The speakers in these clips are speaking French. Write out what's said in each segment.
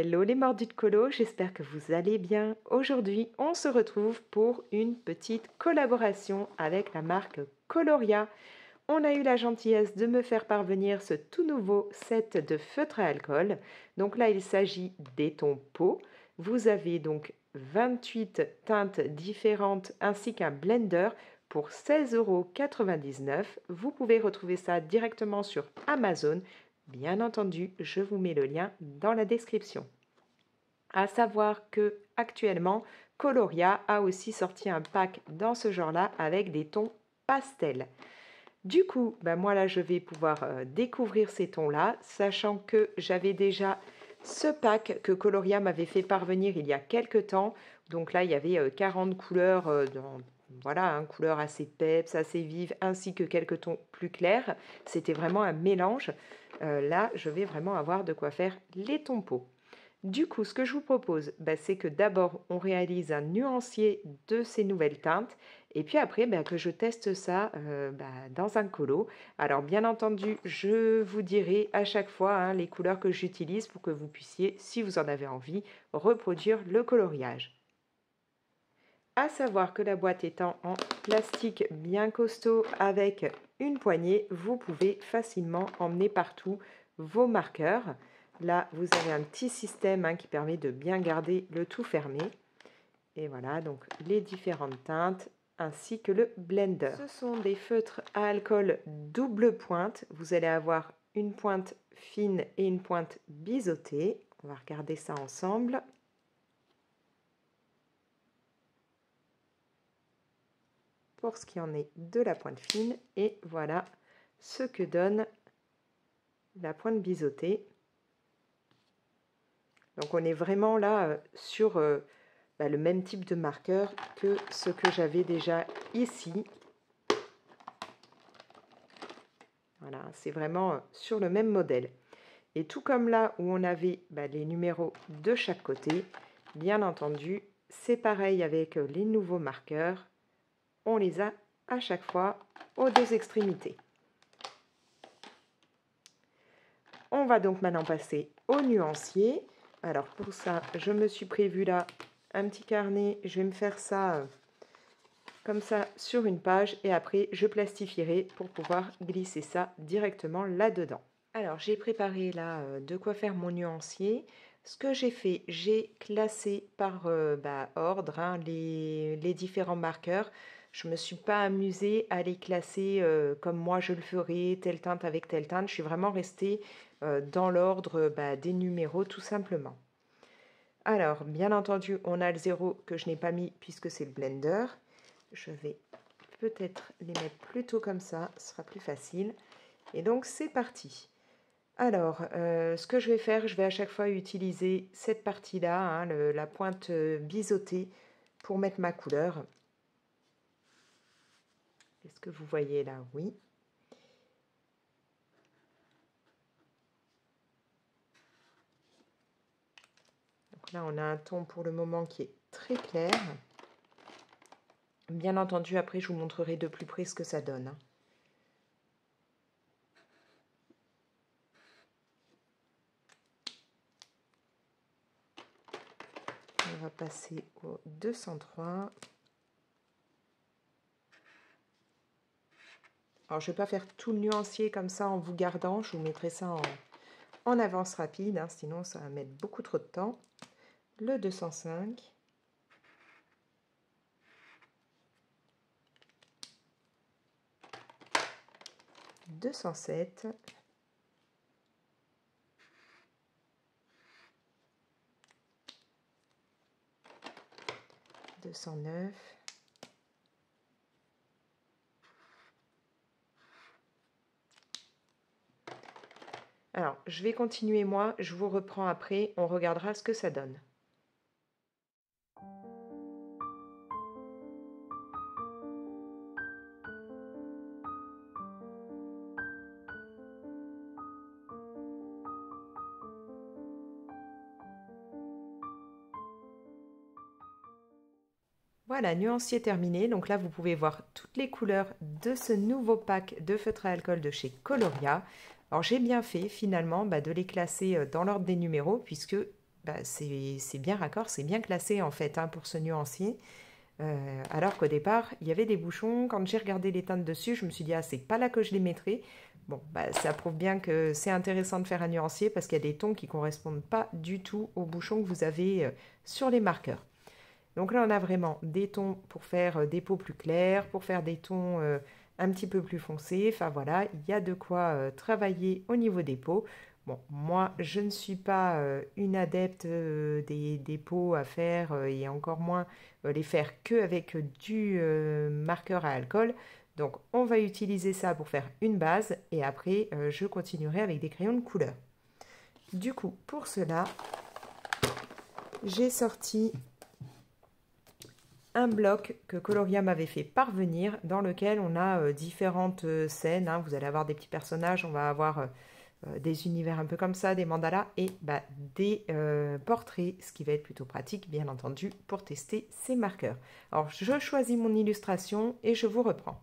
Hello les mordus de colo, j'espère que vous allez bien. Aujourd'hui, on se retrouve pour une petite collaboration avec la marque Coloria. On a eu la gentillesse de me faire parvenir ce tout nouveau set de feutres à alcool. Donc là, il s'agit des tons peau. Vous avez donc 28 teintes différentes ainsi qu'un blender pour 16,99 €. Vous pouvez retrouver ça directement sur Amazon. Bien entendu, je vous mets le lien dans la description. À savoir que actuellement, Coloria a aussi sorti un pack dans ce genre-là avec des tons pastels. Du coup, moi là, je vais pouvoir découvrir ces tons-là, sachant que j'avais déjà ce pack que Coloria m'avait fait parvenir il y a quelques temps. Donc là, il y avait 40 couleurs, voilà, couleurs assez peps, assez vives, ainsi que quelques tons plus clairs. C'était vraiment un mélange. Là, je vais vraiment avoir de quoi faire les tons peau. Du coup, ce que je vous propose, c'est que d'abord, on réalise un nuancier de ces nouvelles teintes et puis après, que je teste ça dans un colo. Alors, bien entendu, je vous dirai à chaque fois les couleurs que j'utilise pour que vous puissiez, si vous en avez envie, reproduire le coloriage. À savoir que la boîte étant en plastique bien costaud avec une poignée, vous pouvez facilement emmener partout vos marqueurs. Là, vous avez un petit système qui permet de bien garder le tout fermé. Et voilà, donc les différentes teintes ainsi que le blender. Ce sont des feutres à alcool double pointe. Vous allez avoir une pointe fine et une pointe biseautée. On va regarder ça ensemble. Pour ce qui en est de la pointe fine, et voilà ce que donne la pointe biseautée. Donc on est vraiment là sur le même type de marqueur que ce que j'avais déjà ici. Voilà, c'est vraiment sur le même modèle. Et tout comme là où on avait les numéros de chaque côté, bien entendu, c'est pareil avec les nouveaux marqueurs. On les a à chaque fois aux deux extrémités. On va donc maintenant passer au nuancier. Alors pour ça, je me suis prévu là un petit carnet. Je vais me faire ça comme ça sur une page et après je plastifierai pour pouvoir glisser ça directement là-dedans. Alors j'ai préparé là de quoi faire mon nuancier. Ce que j'ai fait, j'ai classé par ordre les différents marqueurs. Je ne me suis pas amusée à les classer comme moi je le ferais, telle teinte avec telle teinte. Je suis vraiment restée dans l'ordre des numéros tout simplement. Alors, bien entendu, on a le 0 que je n'ai pas mis puisque c'est le blender. Je vais peut-être les mettre plutôt comme ça, ce sera plus facile. Et donc, c'est parti. Alors, ce que je vais faire, je vais à chaque fois utiliser cette partie-là, la pointe biseautée, pour mettre ma couleur. Est-ce que vous voyez là? Oui. Donc là, on a un ton pour le moment qui est très clair. Bien entendu, après, je vous montrerai de plus près ce que ça donne. On va passer au 203. Alors, je ne vais pas faire tout le nuancier comme ça en vous gardant. Je vous mettrai ça en avance rapide, sinon ça va mettre beaucoup trop de temps. Le 205. 207. 209. Alors, je vais continuer moi, je vous reprends après, on regardera ce que ça donne. Voilà, nuancier terminé. Donc là, vous pouvez voir toutes les couleurs de ce nouveau pack de feutres à alcool de chez Coloria. Alors, j'ai bien fait finalement de les classer dans l'ordre des numéros puisque bah, c'est bien raccord, c'est bien classé en fait hein, pour ce nuancier. Alors qu'au départ, il y avait des bouchons. Quand j'ai regardé les teintes dessus, je me suis dit, ah, c'est pas là que je les mettrai. Bon, bah, ça prouve bien que c'est intéressant de faire un nuancier parce qu'il y a des tons qui ne correspondent pas du tout aux bouchons que vous avez sur les marqueurs. Donc là, on a vraiment des tons pour faire des peaux plus claires, pour faire des tons un petit peu plus foncés. Enfin voilà, il y a de quoi travailler au niveau des peaux. Bon, moi, je ne suis pas une adepte des peaux à faire et encore moins les faire qu'avec du marqueur à alcool. Donc, on va utiliser ça pour faire une base et après, je continuerai avec des crayons de couleur. Du coup, pour cela, j'ai sorti un bloc que Coloria m'avait fait parvenir dans lequel on a différentes scènes. Hein. Vous allez avoir des petits personnages, on va avoir des univers un peu comme ça, des mandalas et bah, des portraits, ce qui va être plutôt pratique bien entendu pour tester ces marqueurs. Alors je choisis mon illustration et je vous reprends.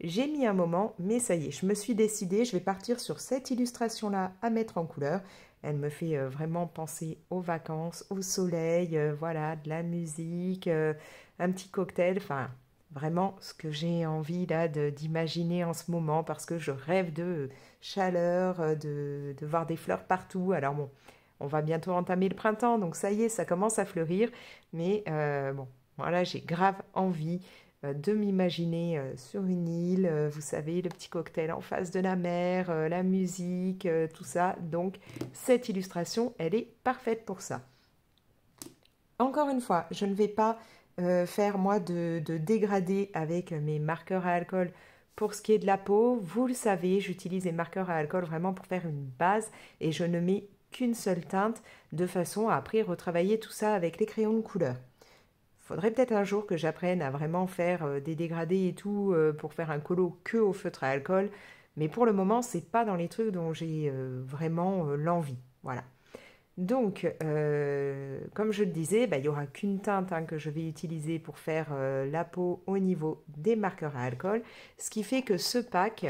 J'ai mis un moment, mais ça y est, je me suis décidée, je vais partir sur cette illustration-là à mettre en couleur. Elle me fait vraiment penser aux vacances, au soleil, voilà, de la musique, un petit cocktail, enfin, vraiment ce que j'ai envie là d'imaginer en ce moment parce que je rêve de chaleur, de voir des fleurs partout. Alors bon, on va bientôt entamer le printemps, donc ça y est, ça commence à fleurir, mais bon, voilà, j'ai grave envie de m'imaginer sur une île, vous savez, le petit cocktail en face de la mer, la musique, tout ça. Donc, cette illustration, elle est parfaite pour ça. Encore une fois, je ne vais pas faire, moi, de dégradé avec mes marqueurs à alcool pour ce qui est de la peau. Vous le savez, j'utilise les marqueurs à alcool vraiment pour faire une base et je ne mets qu'une seule teinte de façon à après retravailler tout ça avec les crayons de couleur. Faudrait peut-être un jour que j'apprenne à vraiment faire des dégradés et tout pour faire un colo que au feutre à alcool. Mais pour le moment, c'est pas dans les trucs dont j'ai vraiment l'envie. Voilà. Donc, comme je le disais, bah, il n'y aura qu'une teinte hein, que je vais utiliser pour faire la peau au niveau des marqueurs à alcool. Ce qui fait que ce pack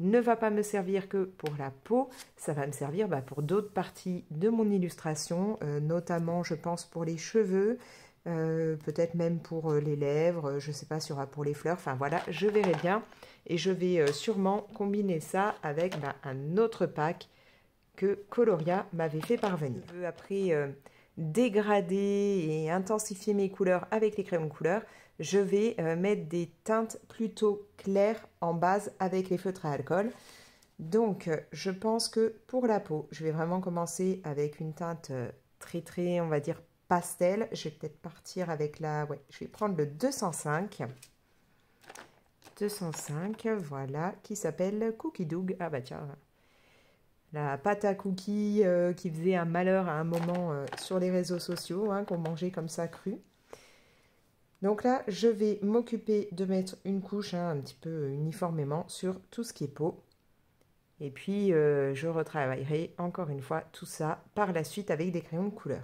ne va pas me servir que pour la peau, ça va me servir bah, pour d'autres parties de mon illustration, notamment je pense pour les cheveux, peut-être même pour les lèvres, je ne sais pas s'il y aura pour les fleurs, enfin voilà, je verrai bien. Et je vais sûrement combiner ça avec bah, un autre pack que Coloria m'avait fait parvenir. Je veux après dégrader et intensifier mes couleurs avec les crayons de couleur, je vais mettre des teintes plutôt claires en base avec les feutres à alcool. Donc, je pense que pour la peau, je vais vraiment commencer avec une teinte très, on va dire, pastel. Je vais peut-être partir avec la... Ouais, je vais prendre le 205. 205, voilà, qui s'appelle Cookie Doug. Ah bah tiens, la pâte à cookies qui faisait un malheur à un moment sur les réseaux sociaux, hein, qu'on mangeait comme ça cru. Donc là, je vais m'occuper de mettre une couche hein, un petit peu uniformément sur tout ce qui est peau. Et puis, je retravaillerai encore une fois tout ça par la suite avec des crayons de couleur.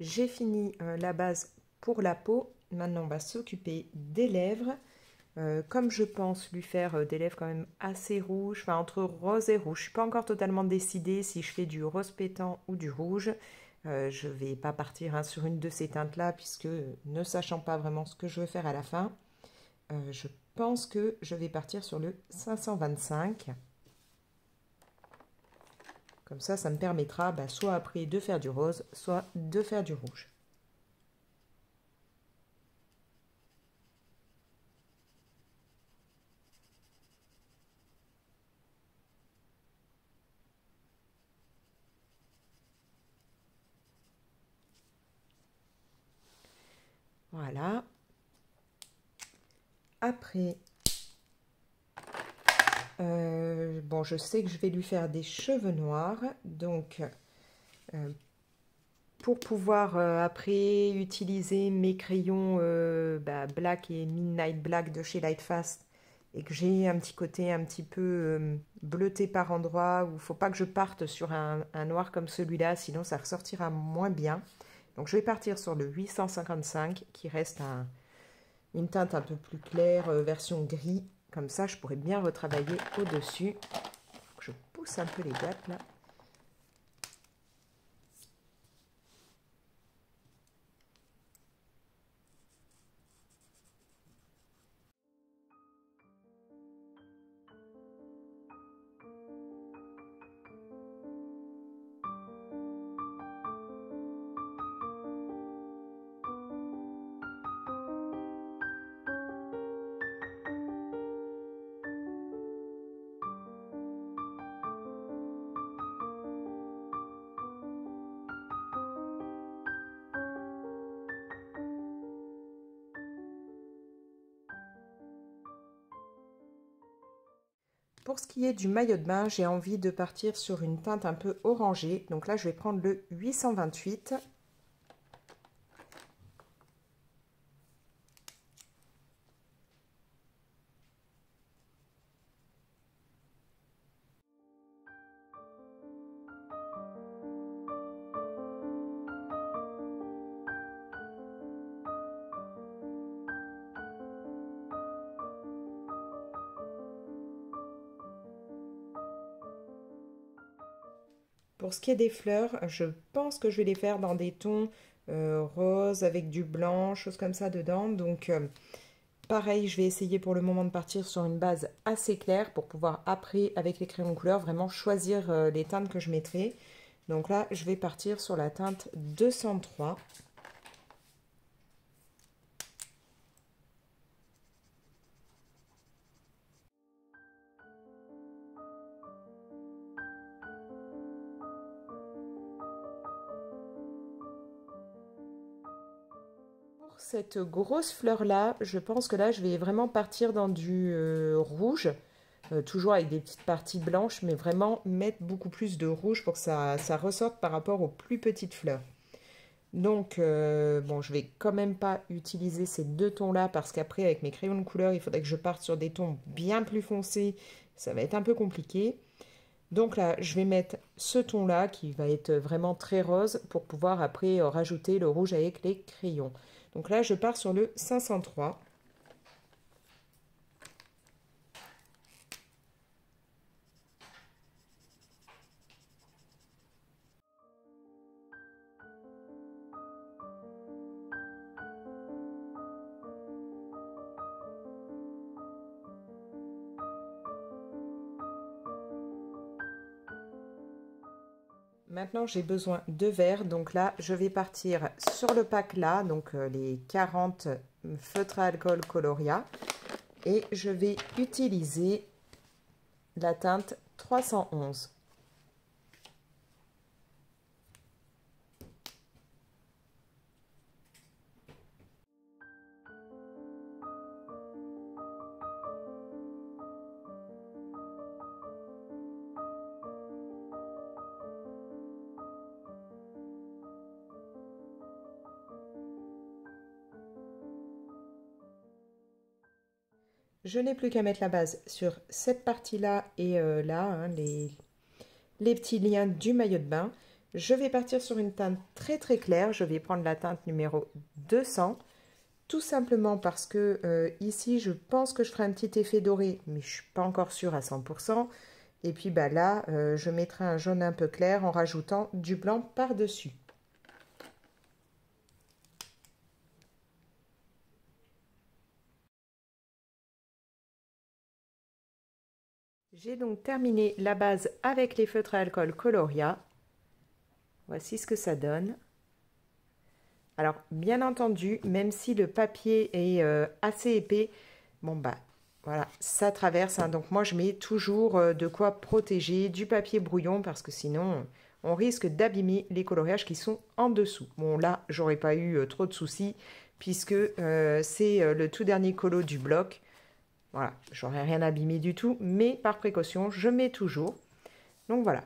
J'ai fini la base pour la peau. Maintenant, on va s'occuper des lèvres. Comme je pense lui faire des lèvres quand même assez rouges, enfin entre rose et rouge. Je ne suis pas encore totalement décidée si je fais du rose pétant ou du rouge. Je ne vais pas partir hein, sur une de ces teintes-là, puisque ne sachant pas vraiment ce que je veux faire à la fin, je pense que je vais partir sur le 525. Comme ça me permettra bah, soit après de faire du rose, soit de faire du rouge. Voilà. Après, bon, je sais que je vais lui faire des cheveux noirs, donc pour pouvoir après utiliser mes crayons Black et Midnight Black de chez Lightfast et que j'ai un petit côté un petit peu bleuté par endroits où il ne faut pas que je parte sur un noir comme celui-là, sinon ça ressortira moins bien. Donc je vais partir sur le 855 qui reste une teinte un peu plus claire, version gris. Comme ça, je pourrais bien retravailler au-dessus. Je pousse un peu les boîtes là. Pour ce qui est du maillot de bain, j'ai envie de partir sur une teinte un peu orangée. Donc là, je vais prendre le 828. Pour ce qui est des fleurs, je pense que je vais les faire dans des tons roses avec du blanc, choses comme ça dedans. Donc pareil, je vais essayer pour le moment de partir sur une base assez claire pour pouvoir après, avec les crayons de couleur, vraiment choisir les teintes que je mettrai. Donc là, je vais partir sur la teinte 203. Cette grosse fleur là, je pense que là je vais vraiment partir dans du rouge, toujours avec des petites parties blanches, mais vraiment mettre beaucoup plus de rouge pour que ça ressorte par rapport aux plus petites fleurs. Donc bon, je vais quand même pas utiliser ces deux tons là parce qu'après avec mes crayons de couleur il faudrait que je parte sur des tons bien plus foncés, ça va être un peu compliqué. Donc là je vais mettre ce ton là qui va être vraiment très rose pour pouvoir après rajouter le rouge avec les crayons. Donc là, je pars sur le 503. Maintenant, j'ai besoin de vert. Donc là, je vais partir sur le pack là, donc les 40 feutres à alcool Coloria. Et je vais utiliser la teinte 311. Je n'ai plus qu'à mettre la base sur cette partie-là et là, hein, les petits liens du maillot de bain. Je vais partir sur une teinte très très claire. Je vais prendre la teinte numéro 200. Tout simplement parce que ici, je pense que je ferai un petit effet doré, mais je ne suis pas encore sûre à 100%. Et puis bah, là, je mettrai un jaune un peu clair en rajoutant du blanc par-dessus. J'ai donc terminé la base avec les feutres à alcool Coloria. Voici ce que ça donne. Alors, bien entendu, même si le papier est assez épais, bon bah voilà, ça traverse. Hein. Donc moi, je mets toujours de quoi protéger du papier brouillon parce que sinon, on risque d'abîmer les coloriages qui sont en dessous. Bon là, j'aurais pas eu trop de soucis puisque c'est le tout dernier colo du bloc. Voilà, j'aurais rien abîmé du tout, mais par précaution, je mets toujours. Donc voilà,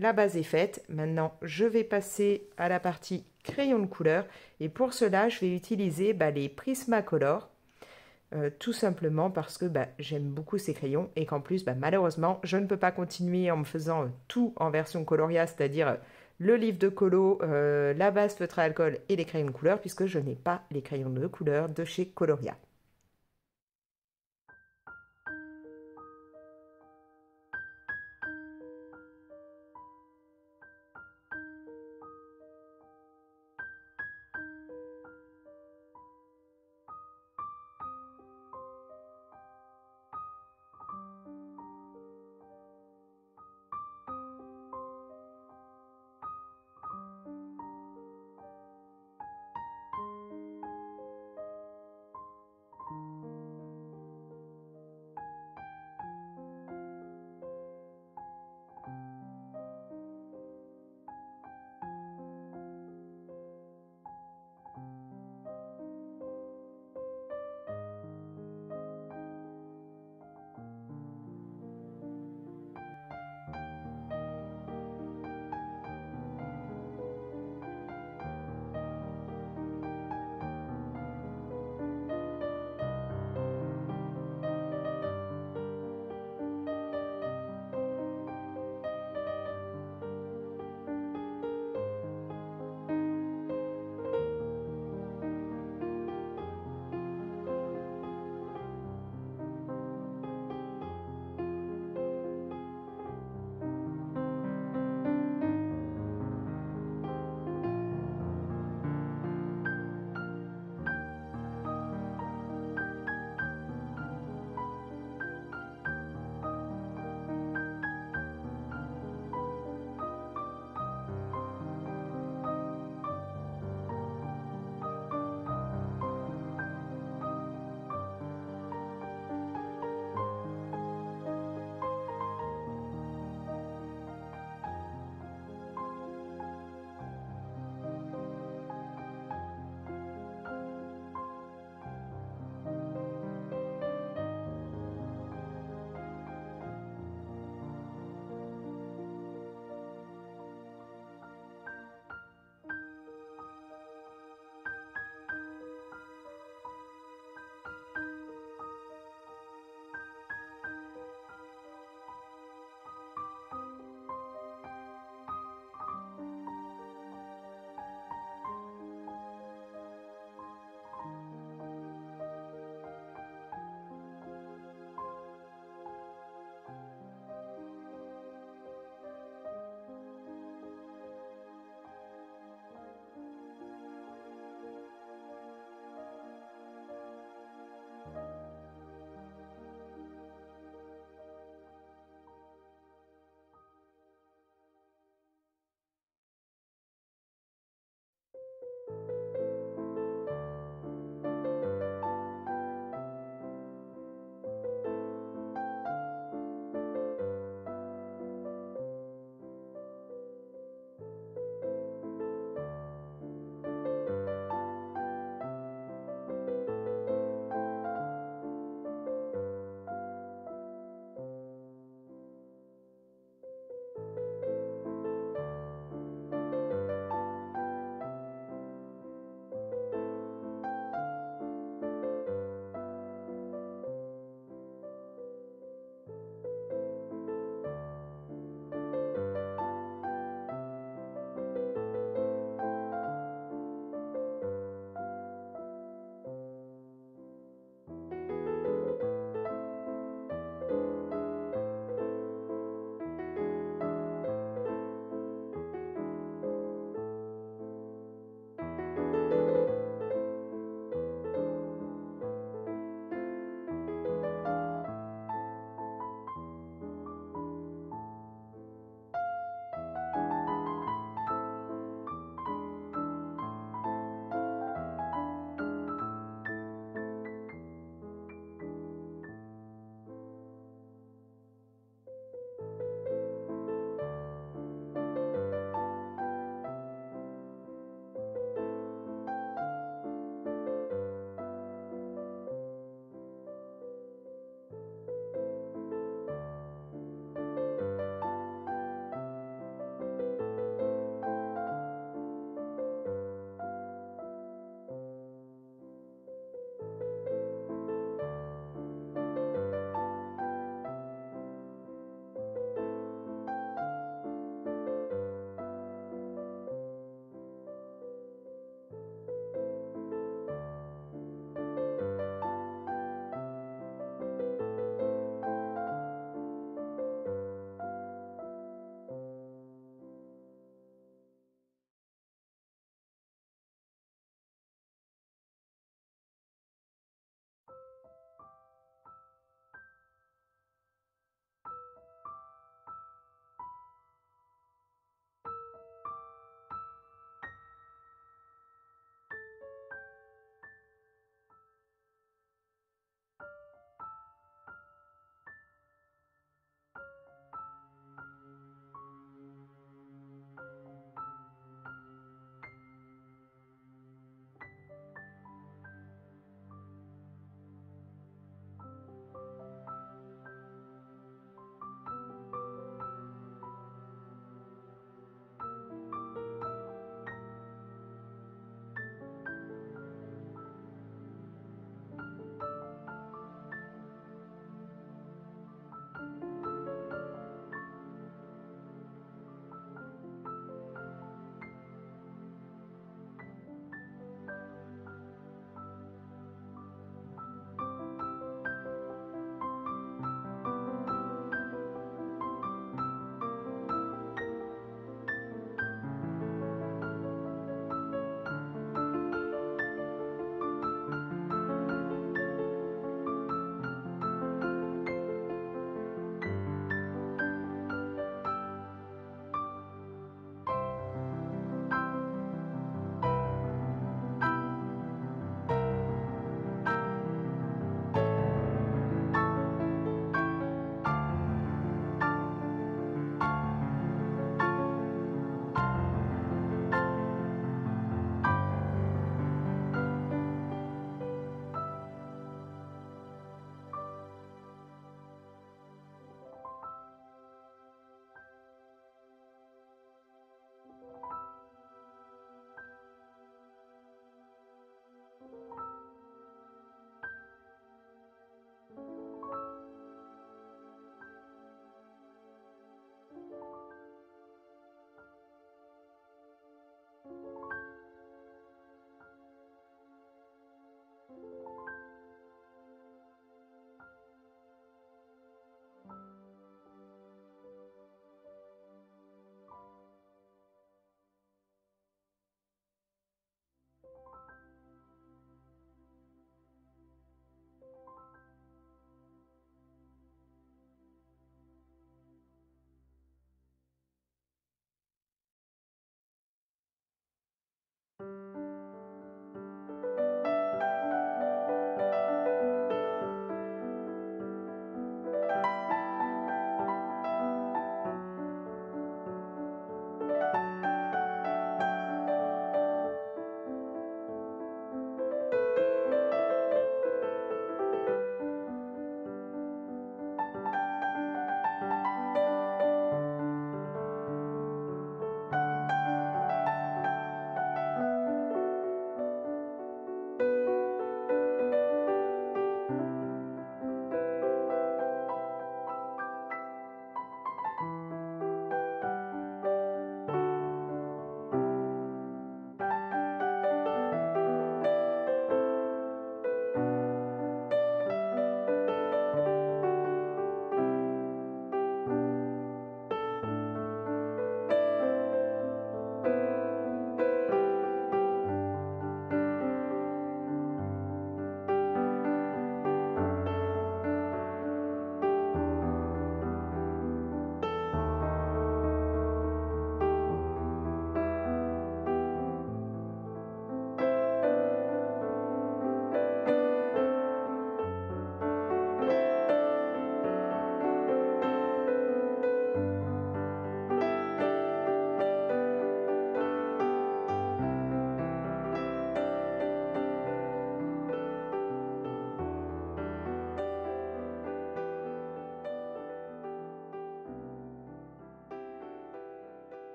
la base est faite. Maintenant, je vais passer à la partie crayon de couleur. Et pour cela, je vais utiliser les Prismacolor. Tout simplement parce que j'aime beaucoup ces crayons et qu'en plus, malheureusement, je ne peux pas continuer en me faisant tout en version Coloria, c'est-à-dire le livre de colo, la base feutre à alcool et les crayons de couleur, puisque je n'ai pas les crayons de couleur de chez Coloria.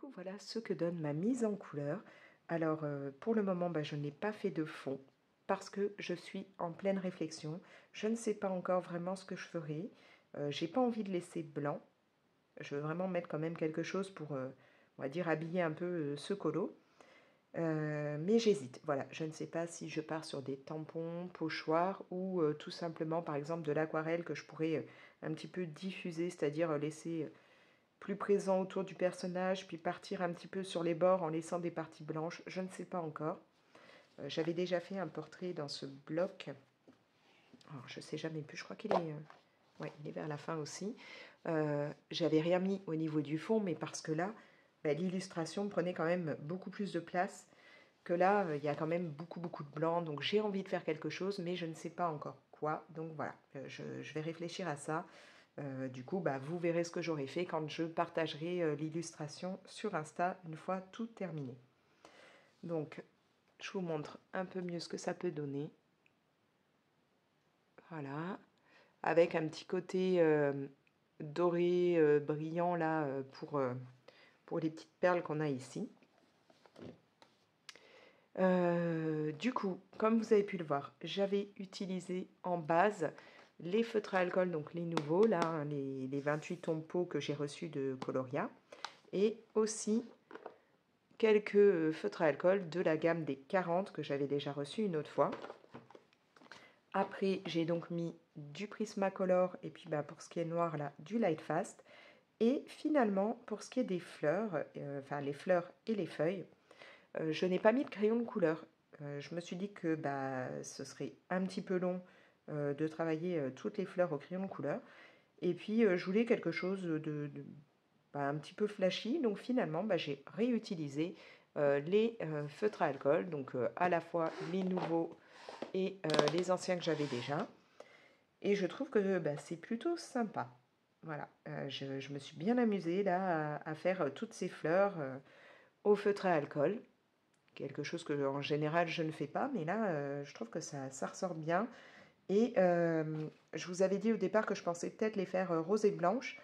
coup, voilà ce que donne ma mise en couleur. Alors, pour le moment, je n'ai pas fait de fond parce que je suis en pleine réflexion. Je ne sais pas encore vraiment ce que je ferai. J'ai pas envie de laisser blanc. Je veux vraiment mettre quand même quelque chose pour, on va dire, habiller un peu ce colo. Mais j'hésite. Voilà, je ne sais pas si je pars sur des tampons, pochoirs ou tout simplement, par exemple, de l'aquarelle que je pourrais un petit peu diffuser, c'est-à-dire laisser plus présent autour du personnage, puis partir un petit peu sur les bords en laissant des parties blanches. Je ne sais pas encore. J'avais déjà fait un portrait dans ce bloc. Alors, je ne sais jamais plus, je crois qu'il est, ouais, il est vers la fin aussi. J'avais rien mis au niveau du fond, mais parce que là, l'illustration prenait quand même beaucoup plus de place que là, il y a quand même beaucoup de blanc. Donc j'ai envie de faire quelque chose, mais je ne sais pas encore quoi. Donc voilà, je vais réfléchir à ça. Du coup, vous verrez ce que j'aurai fait quand je partagerai l'illustration sur Insta une fois tout terminé. Donc, je vous montre un peu mieux ce que ça peut donner. Voilà, avec un petit côté doré, brillant là pour les petites perles qu'on a ici. Du coup, comme vous avez pu le voir, j'avais utilisé en base les feutres à alcool, donc les nouveaux, là, hein, les 28 tons pot que j'ai reçus de Coloria, et aussi quelques feutres à alcool de la gamme des 40 que j'avais déjà reçus une autre fois. Après, j'ai donc mis du Prismacolor, et puis pour ce qui est noir, là, du Lightfast. Et finalement, pour ce qui est des fleurs, enfin les fleurs et les feuilles, je n'ai pas mis de crayon de couleur. Je me suis dit que ce serait un petit peu long de travailler toutes les fleurs au crayon de couleur. Et puis, je voulais quelque chose un petit peu flashy. Donc finalement, j'ai réutilisé les feutres à alcool. Donc à la fois les nouveaux et les anciens que j'avais déjà. Et je trouve que c'est plutôt sympa. Voilà, je me suis bien amusée là à faire toutes ces fleurs au feutre à alcool. Quelque chose que en général je ne fais pas, mais là je trouve que ça ressort bien. Et je vous avais dit au départ que je pensais peut-être les faire rose et blanche,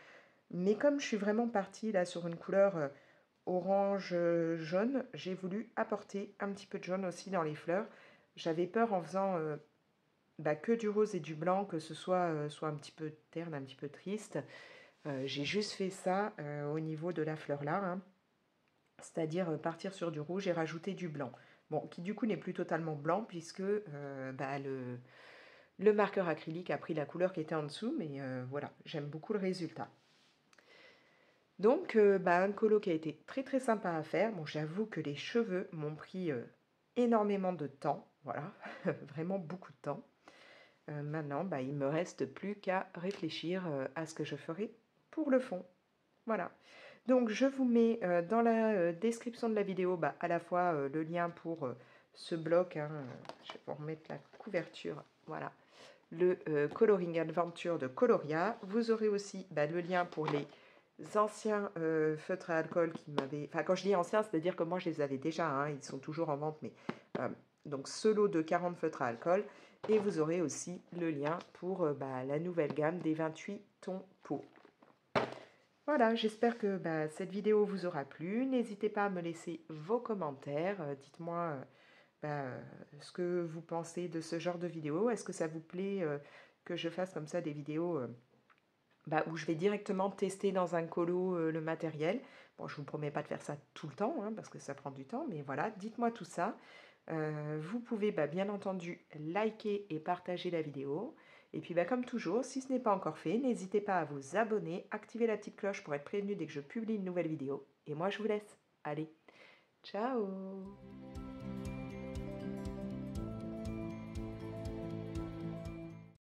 mais comme je suis vraiment partie là sur une couleur orange jaune, j'ai voulu apporter un petit peu de jaune aussi dans les fleurs. J'avais peur en faisant que du rose et du blanc que ce soit un petit peu terne, un petit peu triste. J'ai juste fait ça au niveau de la fleur là, hein. C'est-à-dire partir sur du rouge et rajouter du blanc. Bon, qui du coup n'est plus totalement blanc puisque le marqueur acrylique a pris la couleur qui était en dessous, mais voilà, j'aime beaucoup le résultat. Donc, un colo qui a été très sympa à faire. Bon, j'avoue que les cheveux m'ont pris énormément de temps, voilà, vraiment beaucoup de temps. Maintenant, il ne me reste plus qu'à réfléchir à ce que je ferai pour le fond. Voilà. Donc, je vous mets dans la description de la vidéo à la fois le lien pour ce bloc. Hein, je vais vous remettre la couverture. Voilà. Le Coloring Adventure de Coloria. Vous aurez aussi le lien pour les anciens feutres à alcool qui m'avaient... Enfin, quand je dis anciens, c'est-à-dire que moi, je les avais déjà. Hein, ils sont toujours en vente, mais... donc, ce lot de 40 feutres à alcool. Et vous aurez aussi le lien pour la nouvelle gamme des 28 tons pot. Voilà, j'espère que cette vidéo vous aura plu. N'hésitez pas à me laisser vos commentaires. Dites-moi ce que vous pensez de ce genre de vidéo. Est-ce que ça vous plaît que je fasse comme ça des vidéos où je vais directement tester dans un colo le matériel. Bon, je ne vous promets pas de faire ça tout le temps, hein, parce que ça prend du temps, mais voilà, dites-moi tout ça. Vous pouvez bien entendu liker et partager la vidéo. Et puis comme toujours, si ce n'est pas encore fait, n'hésitez pas à vous abonner, activer la petite cloche pour être prévenu dès que je publie une nouvelle vidéo. Et moi je vous laisse. Allez, ciao!